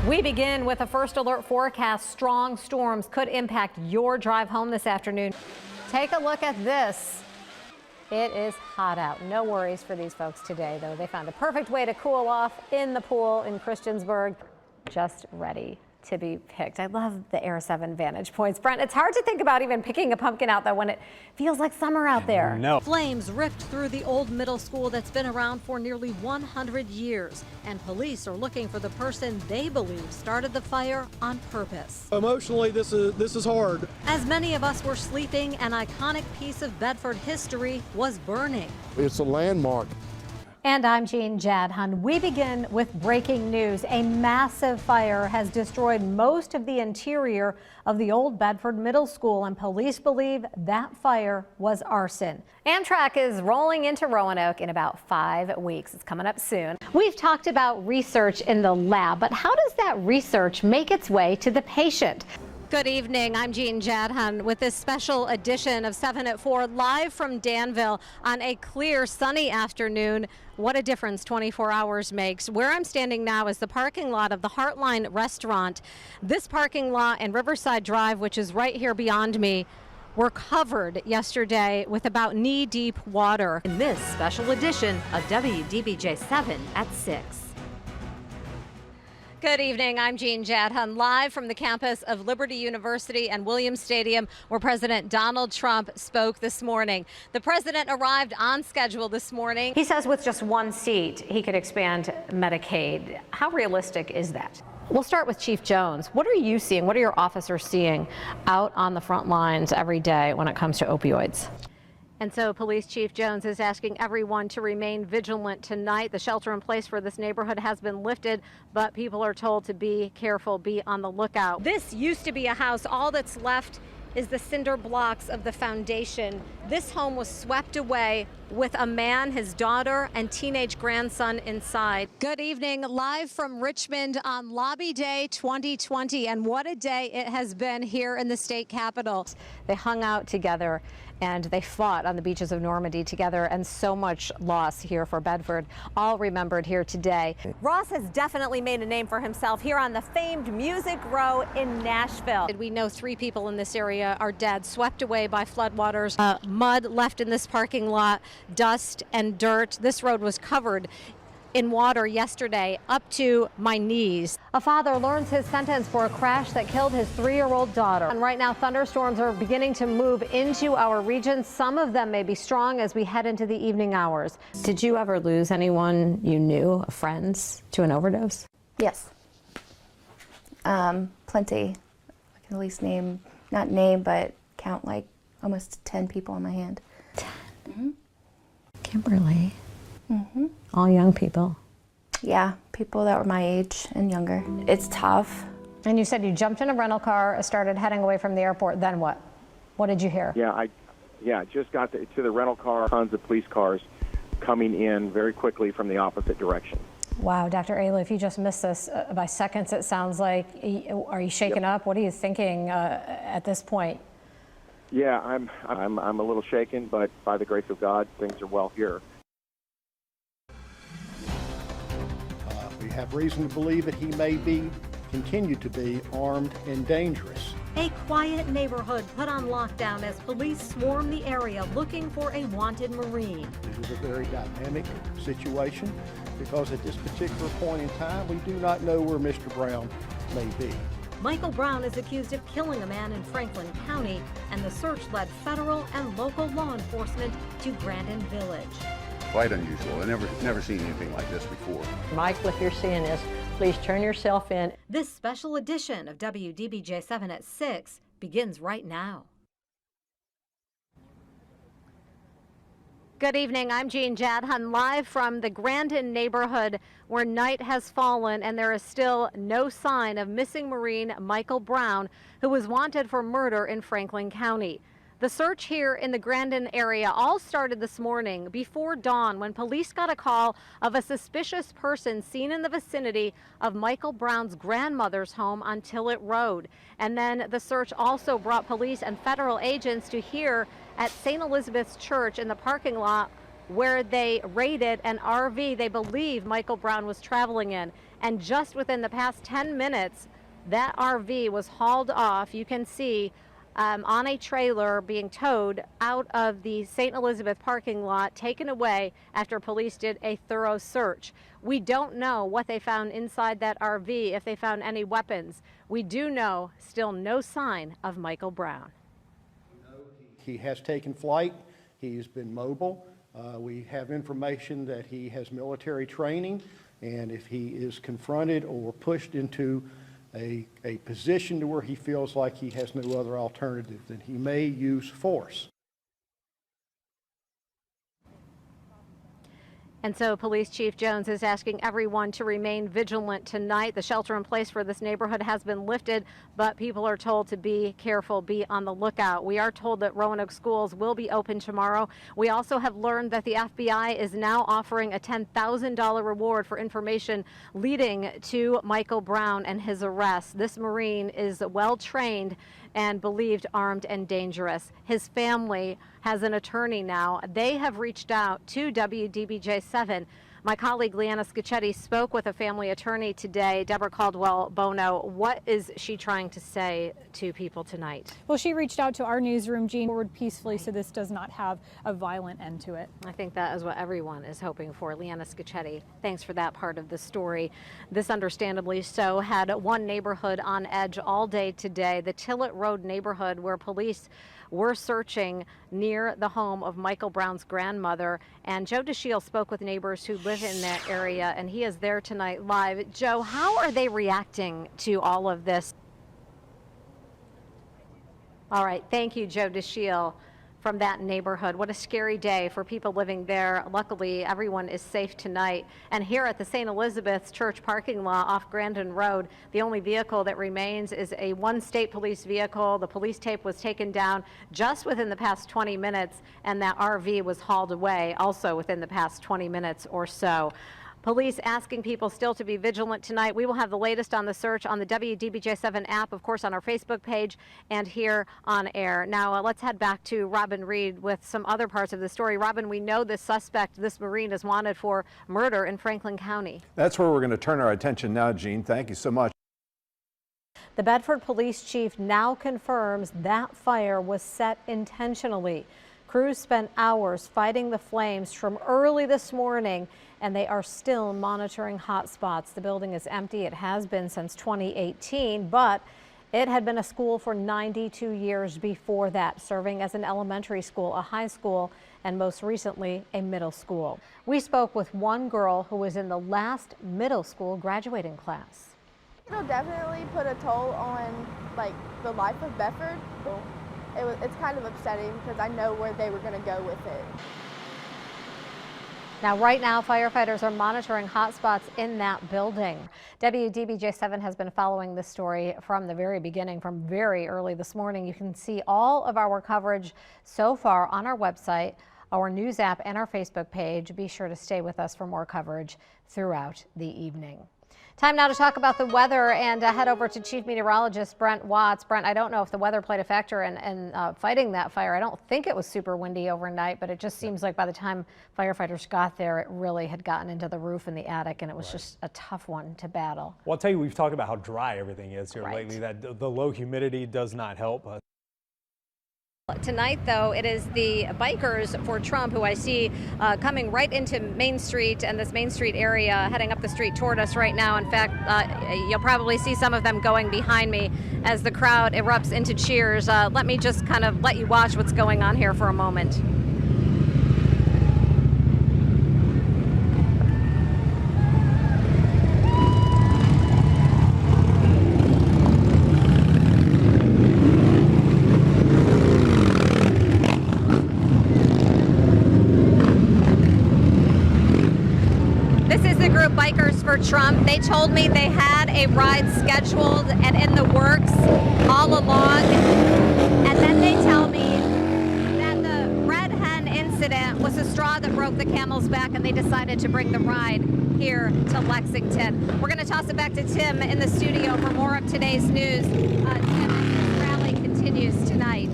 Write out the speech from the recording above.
We begin with a first alert forecast. Strong storms could impact your drive home this afternoon. Take a look at this. It is hot out. No worries for these folks today, though. They found a perfect way to cool off in the pool in Christiansburg. Just ready to be picked. I love the Air 7 vantage points. Brent, it's hard to think about even picking a pumpkin out, though, when it feels like summer out there. No. Flames ripped through the old middle school that's been around for nearly 100 years, and police are looking for the person they believe started the fire on purpose. Emotionally, this is hard. As many of us were sleeping, an iconic piece of Bedford history was burning. It's a landmark. And I'm Jadhon. We begin with breaking news. A massive fire has destroyed most of the interior of the old Bedford Middle School, and police believe that fire was arson. Amtrak is rolling into Roanoke in about 5 weeks. It's coming up soon. We've talked about research in the lab, but how does that research make its way to the patient? Good evening. I'm Jadhon with this special edition of 7 at 4 live from Danville on a clear, sunny afternoon. What a difference 24 hours makes. Where I'm standing now is the parking lot of the Heartline restaurant. This parking lot and Riverside Drive, which is right here beyond me, were covered yesterday with about knee-deep water. In this special edition of WDBJ 7 at 6. Good evening. I'm Jadhon, live from the campus of Liberty University and Williams Stadium, where President Donald Trump spoke this morning. The president arrived on schedule this morning. He says with just one seat, he could expand Medicaid. How realistic is that? We'll start with Chief Jones. What are you seeing? What are your officers seeing out on the front lines every day when it comes to opioids? And so Police Chief Jones is asking everyone to remain vigilant tonight. The shelter in place for this neighborhood has been lifted, but people are told to be careful, be on the lookout. This used to be a house. All that's left is the cinder blocks of the foundation. This home was swept away with a man, his daughter, and teenage grandson inside. Good evening, live from Richmond on Lobby Day 2020, and what a day it has been here in the state capitol. They hung out together and they fought on the beaches of Normandy together, and so much loss here for Bedford, all remembered here today. Ross has definitely made a name for himself here on the famed Music Row in Nashville. We know 3 people in this area are dead, swept away by floodwaters. Mud left in this parking lot, dust and dirt. This road was covered in water yesterday up to my knees. A father learns his sentence for a crash that killed his 3-year-old daughter. And right now, thunderstorms are beginning to move into our region. Some of them may be strong as we head into the evening hours. Did you ever lose anyone you knew, friends, to an overdose? Yes. Plenty. I can at least not name, but count like almost 10 people on my hand. 10? Mm-hmm. Kimberly? Mm-hmm. All young people? Yeah, people that were my age and younger. It's tough. And you said you jumped in a rental car, started heading away from the airport, then what? What did you hear? Yeah, just got to the rental car, tons of police cars coming in very quickly from the opposite direction. Wow, Dr. Ayla, if you just missed this by seconds, it sounds like, are you shaken up? What are you thinking at this point? Yeah, I'm a little shaken, but by the grace of God, things are well here. We have reason to believe that he may continue to be armed and dangerous. A quiet neighborhood put on lockdown as police swarm the area looking for a wanted Marine. This is a very dynamic situation because at this particular point in time, we do not know where Mr. Brown may be. Michael Brown is accused of killing a man in Franklin County, and the search led federal and local law enforcement to Grandin Village. Quite unusual. I've never seen anything like this before. Michael, if you're seeing this, please turn yourself in. This special edition of WDBJ 7 at 6 begins right now. Good evening. I'm Jadhon, live from the Grandin neighborhood where night has fallen and there is still no sign of missing Marine Michael Brown, who was wanted for murder in Franklin County. The search here in the Grandin area all started this morning before dawn when police got a call of a suspicious person seen in the vicinity of Michael Brown's grandmother's home on Tillett Road. And then the search also brought police and federal agents to here at St. Elizabeth's Church in the parking lot where they raided an RV they believe Michael Brown was traveling in. And just within the past 10 minutes, that RV was hauled off. You can see on a trailer being towed out of the St. Elizabeth parking lot, taken away after police did a thorough search. We don't know what they found inside that RV, if they found any weapons. We do know still no sign of Michael Brown. He has taken flight. He's been mobile. We have information that he has military training, and if he is confronted or pushed into a position to where he feels like he has no other alternative, then he may use force. And so Police Chief Jones is asking everyone to remain vigilant tonight. The shelter in place for this neighborhood has been lifted, but people are told to be careful, be on the lookout. We are told that Roanoke schools will be open tomorrow. We also have learned that the FBI is now offering a $10,000 reward for information leading to Michael Brown and his arrest. This Marine is well trained and believed armed and dangerous. His family has an attorney now. They have reached out to WDBJ7. My colleague Leanna Scicchetti spoke with a family attorney today, Deborah Caldwell-Bono. What is she trying to say to people tonight? Well, she reached out to our newsroom, Jean, forward peacefully so this does not have a violent end to it. I think that is what everyone is hoping for. Leanna Scicchetti, thanks for that part of the story. This, understandably so, had one neighborhood on edge all day today, the Tillett Road neighborhood, where police were searching near the home of Michael Brown's grandmother. And Joe DeShiel spoke with neighbors who live in that area, and he is there tonight live. Joe, how are they reacting to all of this? All right, thank you, Joe DeShiel, from that neighborhood. What a scary day for people living there. Luckily, everyone is safe tonight. And here at the St. Elizabeth's Church parking lot off Grandin Road, the only vehicle that remains is a one state police vehicle. The police tape was taken down just within the past 20 minutes, and that RV was hauled away also within the past 20 minutes or so. Police asking people still to be vigilant tonight. We will have the latest on the search on the WDBJ7 app, of course, on our Facebook page and here on air. Now, let's head back to Robin Reed with some other parts of the story. Robin, we know this suspect, this Marine, is wanted for murder in Franklin County. That's where we're going to turn our attention now, Jean. Thank you so much. The Bedford police chief now confirms that fire was set intentionally. Crews spent hours fighting the flames from early this morning, and they are still monitoring hot spots. The building is empty. It has been since 2018, but it had been a school for 92 years before that, serving as an elementary school, a high school, and most recently a middle school. We spoke with one girl who was in the last middle school graduating class. It'll definitely put a toll on the life of Bedford. It's kind of upsetting because I know where they were going to go with it. Now, right now, firefighters are monitoring hot spots in that building. WDBJ7 has been following this story from the very beginning, from very early this morning. You can see all of our coverage so far on our website, our news app, and our Facebook page. Be sure to stay with us for more coverage throughout the evening. Time now to talk about the weather and head over to Chief Meteorologist Brent Watts. Brent, I don't know if the weather played a factor in fighting that fire. I don't think it was super windy overnight, but it just seems like by the time firefighters got there, it really had gotten into the roof and the attic, and it was just a tough one to battle. Well, I'll tell you, we've talked about how dry everything is here lately, that the low humidity does not help. Tonight, though, it is the bikers for Trump who I see coming right into Main Street and this Main Street area, heading up the street toward us right now. In fact, you'll probably see some of them going behind me as the crowd erupts into cheers. Let me just kind of let you watch what's going on here for a moment. Bikers for Trump. They told me they had a ride scheduled and in the works all along. And then they tell me that the Red Hen incident was a straw that broke the camel's back, and they decided to bring the ride here to Lexington. We're going to toss it back to Tim in the studio for more of today's news. Tim, this rally continues tonight.